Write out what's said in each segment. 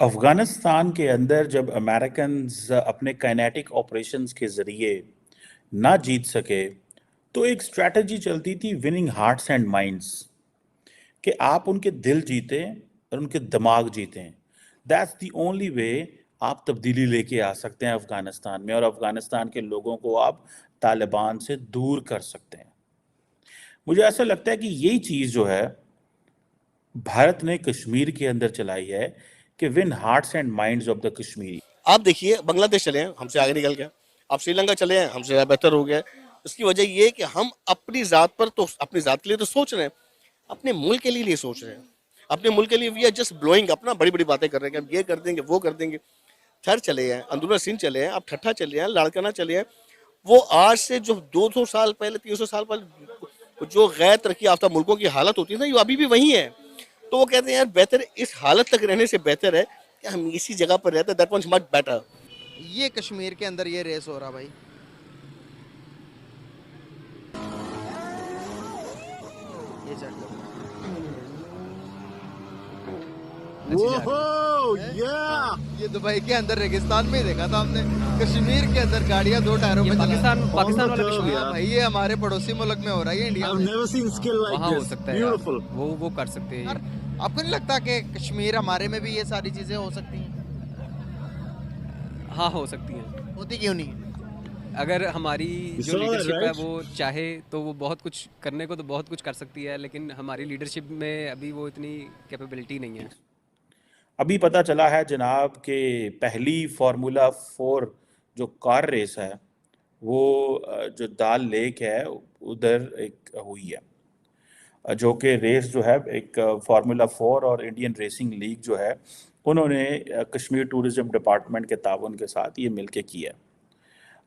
अफगानिस्तान के अंदर जब अमेरिकन्स अपने काइनेटिक ऑपरेशंस के ज़रिए ना जीत सके, तो एक स्ट्रैटेजी चलती थी विनिंग हार्ट्स एंड माइंड्स, कि आप उनके दिल जीतें और उनके दिमाग जीतें। दैट्स द ओनली वे आप तब्दीली लेके आ सकते हैं अफगानिस्तान में, और अफगानिस्तान के लोगों को आप तालिबान से दूर कर सकते हैं। मुझे ऐसा लगता है कि यही चीज़ जो है भारत ने कश्मीर के अंदर चलाई है, कि win hearts and minds of the Kashmiri. आप देखिए बांग्लादेश चले हैं, हमसे आगे निकल गया। आप श्रीलंका चले हैं, हमसे ज़्यादा बेहतर हो गया। इसकी वजह ये है कि हम अपनी ज़ात पर तो अपनी ज़ात के लिए तो सोच रहे हैं, अपने मुल्क के लिए नहीं सोच रहे हैं। अपने मुल्क के लिए वी आर जस्ट ब्लोइंग, अपना बड़ी बड़ी बातें कर रहे हैं कि हम ये कर देंगे वो कर देंगे। थर चले हैं, अंदरूनी सिंध चले हैं, आप ठट्ठा चले हैं, लाड़काना चले हैं। वो आज से जो 200 साल पहले 300 साल पहले जो गैर तरक्की याफ्ता मुल्कों की हालत होती है ना, ये अभी भी वही है। तो वो कहते हैं यार बेहतर इस हालत तक रहने से बेहतर है कि हम इसी जगह पर रहते, दैट वाज मच बेटर। ये कश्मीर के अंदर ये रेस हो रहा भाई। ये चेक करो। ये दुबई के अंदर रेगिस्तान में ही देखा था हमने। कश्मीर के अंदर गाड़ियां दो टायरों में पाकिस्तान पाकिस्तान वाला कश्मीर हाँ भाई, ये हमारे पड़ोसी मुल्क में हो रहा है, ये इंडिया में। वहाँ हो सकता है यार, वो कर सकते हैं। यार, आपको नहीं लगता कि कश्मीर हमारे में भी ये सारी चीजें हो सकती हैं? हाँ, हो सकती हैं। होती क्यों नहीं? अगर हमारी जो लीडरशिप है वो चाहे तो वो बहुत कुछ करने को तो बहुत कुछ कर सकती है, लेकिन हमारी लीडरशिप में अभी वो इतनी कैपेबिलिटी नहीं है। अभी पता चला है जनाब कि पहली फार्मूला 4 जो कार रेस है, वो जो दाल लेक है उधर एक हुई है, जो कि रेस जो है एक फार्मूला 4 और इंडियन रेसिंग लीग जो है, उन्होंने कश्मीर टूरिज्म डिपार्टमेंट के ताउन के साथ ये मिलके किया।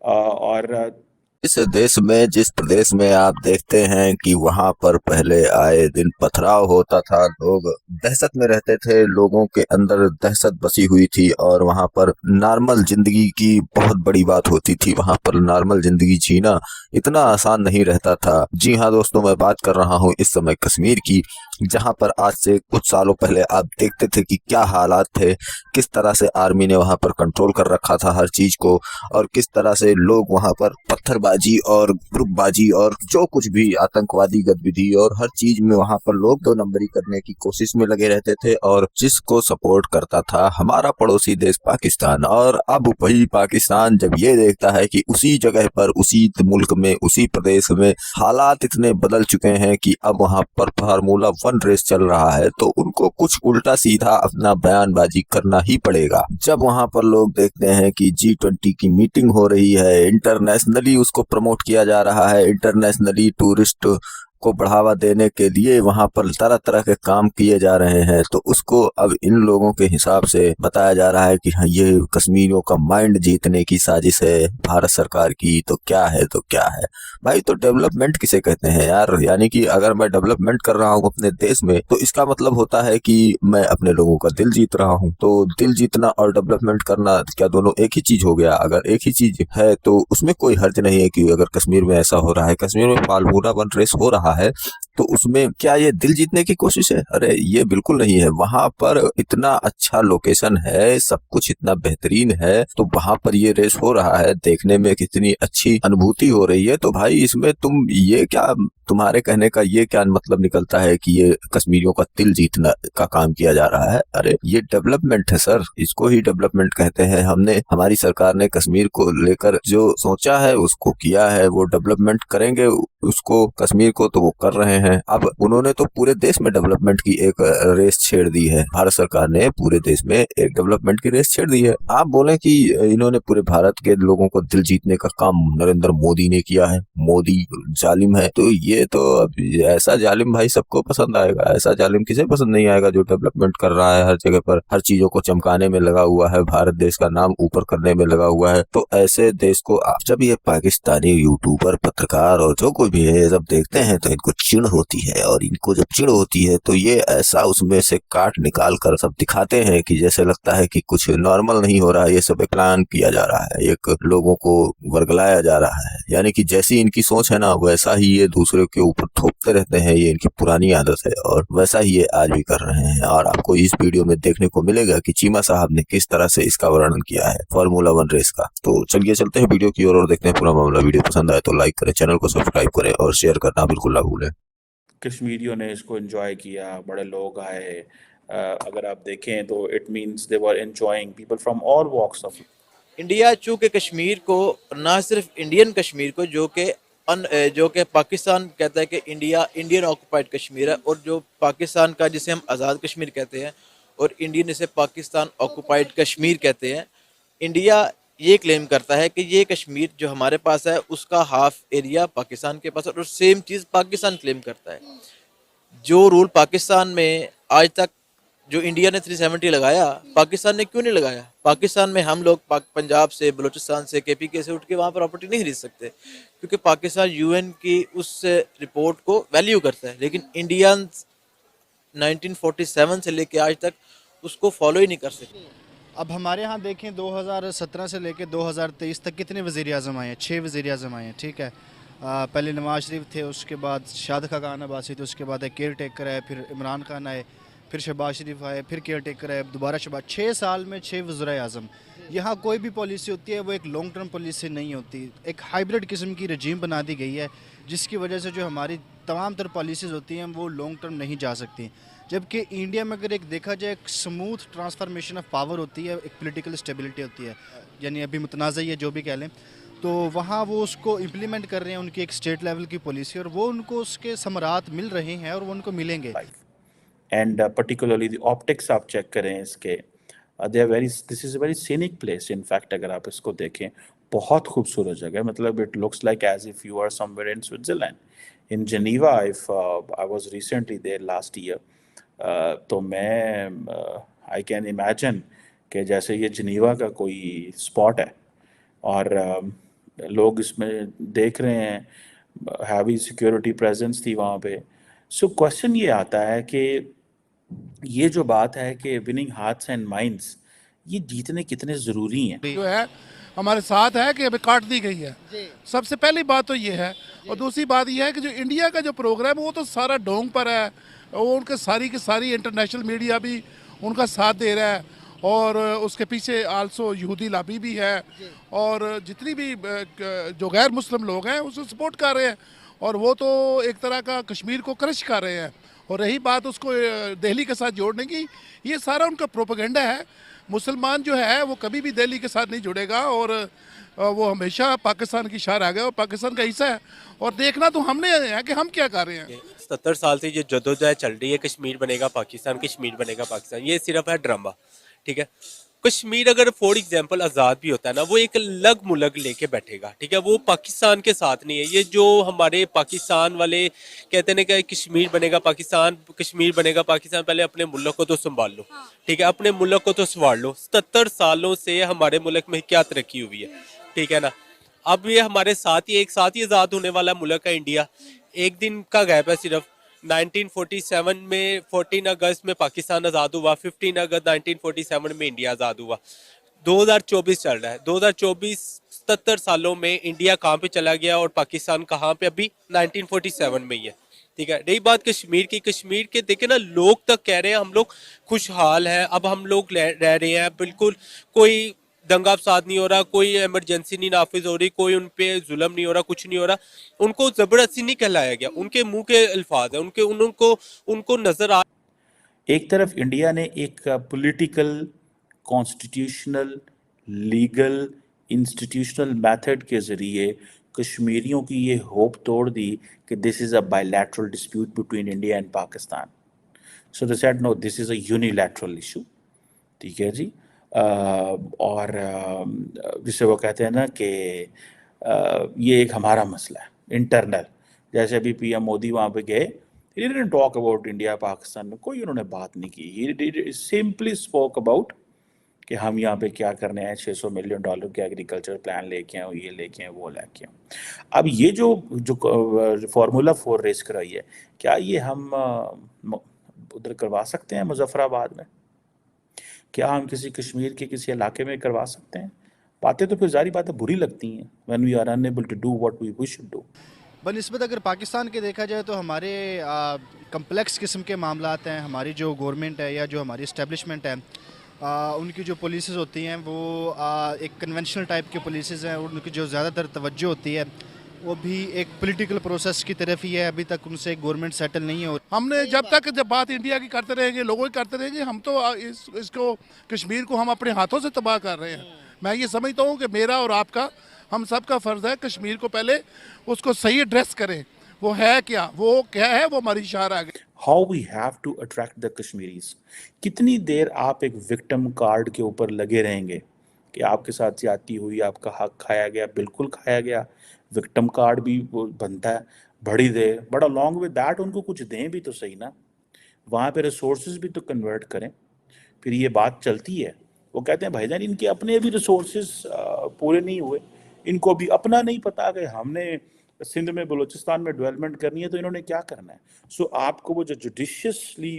और इस देश में जिस प्रदेश में आप देखते हैं कि वहां पर पहले आए दिन पथराव होता था, लोग दहशत में रहते थे, लोगों के अंदर दहशत बसी हुई थी और वहां पर नॉर्मल जिंदगी की बहुत बड़ी बात होती थी। वहां पर नॉर्मल जिंदगी जीना इतना आसान नहीं रहता था। जी हाँ दोस्तों, मैं बात कर रहा हूँ इस समय कश्मीर की, जहां पर आज से कुछ सालों पहले आप देखते थे कि क्या हालात थे, किस तरह से आर्मी ने वहां पर कंट्रोल कर रखा था हर चीज को, और किस तरह से लोग वहां पर पत्थरबाजी और ग्रुपबाजी और जो कुछ भी आतंकवादी गतिविधि और हर चीज में वहां पर लोग दो नंबरी करने की कोशिश में लगे रहते थे, और जिसको सपोर्ट करता था हमारा पड़ोसी देश पाकिस्तान। और अब वही पाकिस्तान जब ये देखता है कि उसी जगह पर, उसी मुल्क में, उसी प्रदेश में हालात इतने बदल चुके हैं कि अब वहां पर फार्मूला 1 रेस चल रहा है, तो उनको कुछ उल्टा सीधा अपना बयानबाजी करना ही पड़ेगा। जब वहां पर लोग देखते हैं कि G20 की मीटिंग हो रही है, इंटरनेशनली उसको प्रमोट किया जा रहा है, इंटरनेशनली टूरिस्ट को बढ़ावा देने के लिए वहां पर तरह तरह के काम किए जा रहे हैं, तो उसको अब इन लोगों के हिसाब से बताया जा रहा है कि हाँ, ये कश्मीरियों का माइंड जीतने की साजिश है भारत सरकार की। तो क्या है, तो क्या है भाई? तो डेवलपमेंट किसे कहते हैं यार? यानी कि अगर मैं डेवलपमेंट कर रहा हूँ अपने देश में, तो इसका मतलब होता है कि मैं अपने लोगों का दिल जीत रहा हूँ। तो दिल जीतना और डेवलपमेंट करना क्या दोनों एक ही चीज हो गया? अगर एक ही चीज है तो उसमें कोई हर्ज नहीं है कि अगर कश्मीर में ऐसा हो रहा है, कश्मीर में फार्मूला 1 रेस हो रहा है, तो उसमें क्या ये दिल जीतने की कोशिश है? अरे ये बिल्कुल नहीं है। वहां पर इतना अच्छा लोकेशन है, सब कुछ इतना बेहतरीन है, तो वहां पर ये रेस हो रहा है, देखने में कितनी अच्छी अनुभूति हो रही है। तो भाई इसमें तुम ये क्या, तुम्हारे कहने का ये क्या मतलब निकलता है कि ये कश्मीरियों का दिल जीतना का काम किया जा रहा है? अरे ये डेवलपमेंट है सर, इसको ही डेवलपमेंट कहते हैं। हमने, हमारी सरकार ने कश्मीर को लेकर जो सोचा है उसको किया है, वो डेवलपमेंट करेंगे उसको, कश्मीर को, तो वो कर रहे हैं। अब उन्होंने तो पूरे देश में डेवलपमेंट की एक रेस छेड़ दी है, भारत सरकार ने पूरे देश में एक डेवलपमेंट की रेस छेड़ दी है। आप बोले कि इन्होंने पूरे भारत के लोगों को दिल जीतने का काम नरेंद्र मोदी ने किया है, मोदी जालिम है, तो ये तो अब ऐसा जालिम भाई सबको पसंद आएगा? ऐसा जालिम किसे पसंद नहीं आएगा जो डेवलपमेंट कर रहा है, हर जगह पर हर चीजों को चमकाने में लगा हुआ है, भारत देश का नाम ऊपर करने में लगा हुआ है। तो ऐसे देश को जब ये पाकिस्तानी यूट्यूबर, पत्रकार और जो कोई भी है जब देखते हैं तो इनको चिढ़ होती है, और इनको जब चिढ़ होती है तो ये ऐसा उसमें से काट निकाल कर सब दिखाते हैं कि जैसे लगता है कि कुछ नॉर्मल नहीं हो रहा है, ये सब एक प्लान किया जा रहा है, एक लोगों को वर्गलाया जा रहा है। यानी कि जैसी इनकी सोच है ना, वैसा ही ये दूसरे दूसरे के ऊपर थोपते रहते हैं, ये इनकी पुरानी आदत है और वैसा ही ये आज भी कर रहे हैं। और आपको इस वीडियो में देखने को मिलेगा कि चीमा साहब ने किस तरह से इसका वर्णन किया है फार्मूला 1 रेस का। तो चलिए चलते हैं वीडियो की ओर और देखते हैं पूरा मामला। वीडियो पसंद आए तो लाइक करें, चैनल को सब्सक्राइब करें और शेयर करना बिल्कुल ना भूलें। कश्मीरियों ने इसको एंजॉय किया, बड़े लोग आए। अगर आप देखें तो it means they were enjoying, people from all walks of. India चूँकि कश्मीर को, ना सिर्फ इंडियन कश्मीर को, जो कि पाकिस्तान कहता है कि इंडियन ऑक्युपाइड कश्मीर है, और जो पाकिस्तान का जिसे हम आज़ाद कश्मीर कहते हैं और इंडियन इसे पाकिस्तान ऑक्युपाइड कश्मीर कहते हैं। इंडिया ये क्लेम करता है कि ये कश्मीर जो हमारे पास है उसका हाफ एरिया पाकिस्तान के पास है, और सेम चीज़ पाकिस्तान क्लेम करता है। जो रूल पाकिस्तान में आज तक जो इंडिया ने 370 लगाया, पाकिस्तान ने क्यों नहीं लगाया? पाकिस्तान में हम लोग पंजाब से, बलूचिस्तान से, KPK से उठ के वहाँ प्रॉपर्टी नहीं खरीद सकते, क्योंकि पाकिस्तान UN की उस रिपोर्ट को वैल्यू करता है, लेकिन इंडियन 1947 से लेके आज तक उसको फॉलो ही नहीं कर सकते। अब हमारे यहाँ देखें 2017 से लेकर 2023 तक कितने वज़ीर-ए-आज़म आए हैं? 6 वज़ीर-ए-आज़म आए हैं, ठीक है। पहले नवाज शरीफ थे, उसके बाद शाद खान अब्बासी थे, उसके बाद एक केयर टेकर आए, फिर इमरान खान आए, फिर शहबाज शरीफ आए, फिर केयर टेकर आए, दोबारा शहबाज। 6 साल में 6 वज़ीर-ए-आज़म। यहाँ कोई भी पॉलिसी होती है वो एक लॉन्ग टर्म पॉलिसी नहीं होती, एक हाइब्रिड किस्म की रजीम बना दी गई है, जिसकी वजह से जो हमारी तमाम तर पॉलिसीज़ होती हैं वो लॉन्ग टर्म नहीं जा सकती। जबकि इंडिया में अगर एक देखा जाए, एक स्मूथ ट्रांसफॉर्मेशन ऑफ पावर होती है, एक पॉलिटिकल स्टेबिलिटी होती है, यानी अभी मुतनाज़ है जो भी कह लें, तो वहाँ वो उसको इम्प्लीमेंट कर रहे हैं, उनकी एक स्टेट लेवल की पॉलिसी, और वो उनको उसके समरात मिल रहे हैं और वो उनको मिलेंगे। एंड पर्टिकुलरली द ऑप्टिक्स आप चेक करें इसके, they are very, this is a very scenic place. In fact अगर आप इसको देखें, बहुत खूबसूरत जगह, मतलब it looks like as if you are somewhere in Switzerland, in Geneva. If I was recently there last year, तो मैं आई कैन इमेजिन कि जैसे ये जनीवा का कोई स्पॉट है और लोग इसमें देख रहे हैं, हैवी सिक्योरिटी प्रेजेंस थी वहाँ पे। सो क्वेश्चन ये आता है कि ये जो बात है कि विनिंग हार्ट्स एंड माइंड्स, ये जीतने कितने ज़रूरी हैं। जो है हमारे साथ है कि अभी काट दी गई है। सबसे पहली बात तो ये है, और दूसरी बात ये है कि जो इंडिया का जो प्रोग्राम है वो तो सारा ढोंग पर है, वो उनके सारी की सारी इंटरनेशनल मीडिया भी उनका साथ दे रहा है, और उसके पीछे आल्सो यहूदी लाबी भी है, और जितनी भी जो गैर मुस्लिम लोग हैं उसको सपोर्ट कर रहे हैं, और वो तो एक तरह का कश्मीर को क्रश कर रहे हैं। और रही बात उसको दिल्ली के साथ जोड़ने की, ये सारा उनका प्रोपेगेंडा है। मुसलमान जो है वो कभी भी दिल्ली के साथ नहीं जुड़ेगा, और वो हमेशा पाकिस्तान की शान आ गया और पाकिस्तान का हिस्सा है, और देखना तो हमने है कि हम क्या कर रहे हैं। 70 साल से ये जद्दोजहद चल रही है, कश्मीर बनेगा पाकिस्तान, कश्मीर बनेगा पाकिस्तान, ये सिर्फ है ड्रामा, ठीक है। कश्मीर अगर फॉर एग्जांपल आज़ाद भी होता है ना, वो एक अलग मुल्क लेके बैठेगा, ठीक है, वो पाकिस्तान के साथ नहीं है। ये जो हमारे पाकिस्तान वाले कहते हैं कि कश्मीर बनेगा पाकिस्तान, कश्मीर बनेगा पाकिस्तान, पहले अपने मुल्क को तो संभाल लो, ठीक है, अपने मुल्क को तो संभाल लो। 70 सालों से हमारे मुल्क में क्या तरक्की हुई है, ठीक है ना। अब ये हमारे साथ ही एक साथ ही आज़ाद होने वाला मुल्क है इंडिया। एक दिन का गैप है सिर्फ। 1947 में 14 अगस्त में पाकिस्तान आज़ाद हुआ, 15 अगस्त 1947 में इंडिया आज़ाद हुआ। 2024 चल रहा है, 2024 70 सालों में इंडिया कहाँ पे चला गया और पाकिस्तान कहाँ पे अभी 1947 में ही है, ठीक है। रही बात कश्मीर की, कश्मीर के देखे ना, लोग तक कह रहे हैं हम लोग खुशहाल हैं, अब हम लोग रह रहे हैं, बिल्कुल कोई दंगा फसाद नहीं हो रहा, कोई इमरजेंसी नहीं नाफिज हो रही, कोई उन पे जुल्म नहीं हो रहा, कुछ नहीं हो रहा। उनको जबरदस्ती नहीं कहलाया गया, उनके मुंह के अल्फाज है, उनको नजर आ। एक तरफ इंडिया ने एक political, constitutional, legal, institutional method के ज़रिए कश्मीरियों की ये होप तोड़ दी कि this is a bilateral dispute between India and Pakistan. So they said no, this is a unilateral issue, ठीक है जी। और जिसे वो कहते हैं ना कि ये एक हमारा मसला है इंटरनल। जैसे अभी PM मोदी वहाँ पे गए, he didn't talk about India Pakistan में कोई उन्होंने बात नहीं की, he simply spoke about कि हम यहाँ पे क्या करने आए, $600 मिलियन के एग्रीकल्चर प्लान लेके आए, ये लेके आए, वो लेके आए। अब ये जो फार्मूला 4 रेस कराई है, क्या ये हम उधर करवा सकते हैं मुजफ्फराबाद में? क्या हम किसी कश्मीर के किसी इलाके में करवा सकते हैं? बातें तो फिर जारी बातें बुरी लगती हैं, when we are unable to do what we wish to do। बनिस्बत अगर पाकिस्तान के देखा जाए तो हमारे कम्प्लेक्स किस्म के मामलात हैं। हमारी जो गवर्नमेंट है या जो हमारी इस्टेब्लिशमेंट है, उनकी जो पुलिसेस होती हैं वो एक कन्वेंशनल टाइप की पुलिसेस हैं, और उनकी जो ज़्यादातर तवज्जो होती है वो भी एक पॉलिटिकल प्रोसेस की तरफ ही है। अभी तक उनसे गवर्नमेंट सेटल नहीं हो। हमने जब बात इंडिया की करते रहेंगे, लोगों की करते रहेंगे, हम तो इसको कश्मीर को हम अपने हाथों से तबाह कर रहे हैं। मैं ये समझता हूँ कि मेरा और आपका, हम सब का फ़र्ज़ है कश्मीर को पहले उसको सही एड्रेस करें। वो है क्या, वो हमारी शार आ गई। How we have to attract the Kashmiris. कितनी देर आप एक विक्टिम कार्ड के ऊपर लगे रहेंगे कि आपके साथ ज्यादती हुई, आपका हक खाया गया? बिल्कुल खाया गया। विक्टिम कार्ड भी वो बनता है बड़ी देर, बट अलॉन्ग विद दैट उनको कुछ दें भी तो सही ना, वहाँ पे रिसोर्सेज भी तो कन्वर्ट करें, फिर ये बात चलती है। वो कहते हैं भाईजान इनके अपने भी रिसोर्सेज पूरे नहीं हुए, इनको अभी अपना नहीं पता कि हमने सिंध में बलूचिस्तान में डेवलपमेंट करनी है तो इन्होंने क्या करना है। सो आपको वो जो जुडिशियसली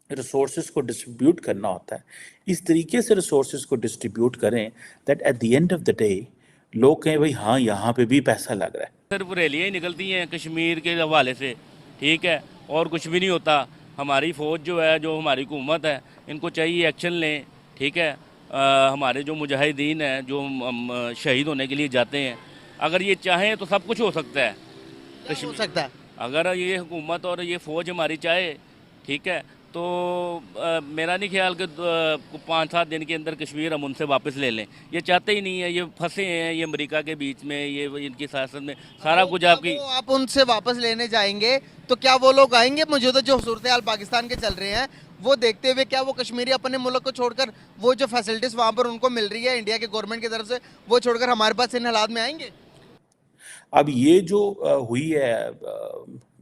रिसोर्सेज को डिस्ट्रीब्यूट करना होता है, इस तरीके से रिसोर्सेज को डिस्ट्रीब्यूट करें that at the end of the day लोग कहें भाई हाँ यहाँ पे भी पैसा लग रहा है। सिर्फ रैलियाँ ही निकलती हैं कश्मीर के हवाले से, ठीक है, और कुछ भी नहीं होता। हमारी फ़ौज जो है, जो हमारी हुकूमत है, इनको चाहिए एक्शन लें, ठीक है। हमारे जो मुजाहिदीन हैं जो शहीद होने के लिए जाते हैं, अगर ये चाहें तो सब कुछ हो सकता है। हो सकता है अगर ये हुकूमत और ये फ़ौज हमारी चाहे, ठीक है, तो मेरा नहीं ख्याल कि 5-7 दिन के अंदर कश्मीर हम उनसे वापस ले लें। ये चाहते ही नहीं है, ये फंसे हैं ये अमेरिका के बीच में, ये इनकी सियासत में सारा कुछ आपकी। आप उनसे वापस लेने जाएंगे तो क्या वो लोग आएंगे? मौजूदा जो सूरत हाल पाकिस्तान के चल रहे हैं वो देखते हुए, क्या वो कश्मीरी अपने मुल्क को छोड़कर, वो जो फैसिलिटीज़ वहाँ पर उनको मिल रही है इंडिया के गवर्नमेंट की तरफ से, वो छोड़कर हमारे पास इन हालात में आएंगे? अब ये जो हुई है,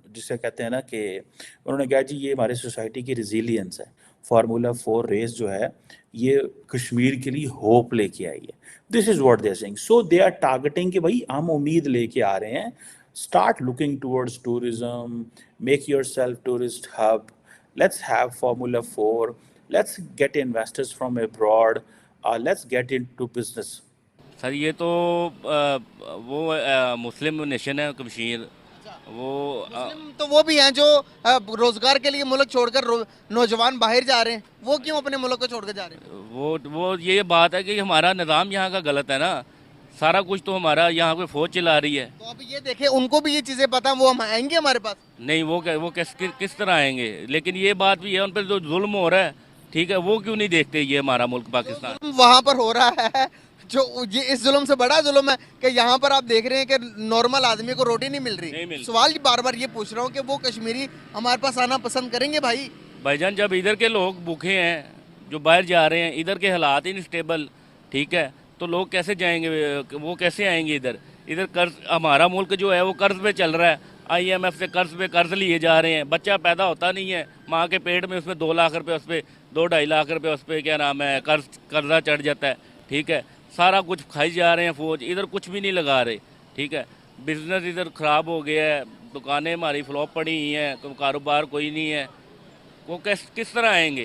जिसे कहते हैं ना कि उन्होंने कहा जी ये हमारे सोसाइटी की रिजिलियंस है, फार्मूला 4 रेस जो है ये कश्मीर के लिए होप लेके आई है। This is what they are saying. So they are targeting कि भाई हम उम्मीद लेके आ रहे हैं, start looking towards tourism, make yourself tourist hub, let's have formula 4, let's get investors from abroad, let's get into business. Sir ये तो वो मुस्लिम नेशन है कश्मीर, वो मुस्लिम तो वो भी हैं जो रोजगार के लिए मुल्क छोड़कर नौजवान बाहर जा रहे हैं, वो क्यों अपने मुल्क को छोड़कर जा रहे हैं? वो ये बात है कि हमारा निज़ाम यहाँ का गलत है ना, सारा कुछ तो हमारा यहाँ पे फौज चला रही है। तो अब ये देखें, उनको भी ये चीजें पता, वो हम आएंगे हमारे पास? नहीं, वो किस तरह आएंगे? लेकिन ये बात भी है, उन पर जो जुल्म हो रहा है, ठीक है, वो क्यों नहीं देखते ये हमारा मुल्क पाकिस्तान वहाँ पर हो रहा है जो ये इस जुल्म से बड़ा जुल्म है कि यहाँ पर आप देख रहे हैं कि नॉर्मल आदमी को रोटी नहीं मिल रही। सवाल बार बार ये पूछ रहा हूँ कि वो कश्मीरी हमारे पास आना पसंद करेंगे? भाईजान जब इधर के लोग भूखे हैं, जो बाहर जा रहे हैं, इधर के हालात ही नहीं स्टेबल, ठीक है, तो लोग कैसे जाएंगे? वो कैसे आएंगे इधर कर्ज, हमारा मुल्क जो है वो कर्ज पे चल रहा है, IMF से कर्ज लिए जा रहे हैं। बच्चा पैदा होता नहीं है, माँ के पेट में उसमें 2 लाख रुपये, उस पर 2-2.5 लाख रुपये, उस पर क्या नाम है कर्जा चढ़ जाता है, ठीक है। सारा कुछ खाई जा रहे हैं फौज, इधर कुछ भी नहीं लगा रहे, ठीक है। बिजनेस इधर ख़राब हो गया है, दुकानें हमारी फ्लॉप पड़ी हुई हैं, कारोबार कोई नहीं है, वो किस तरह आएंगे?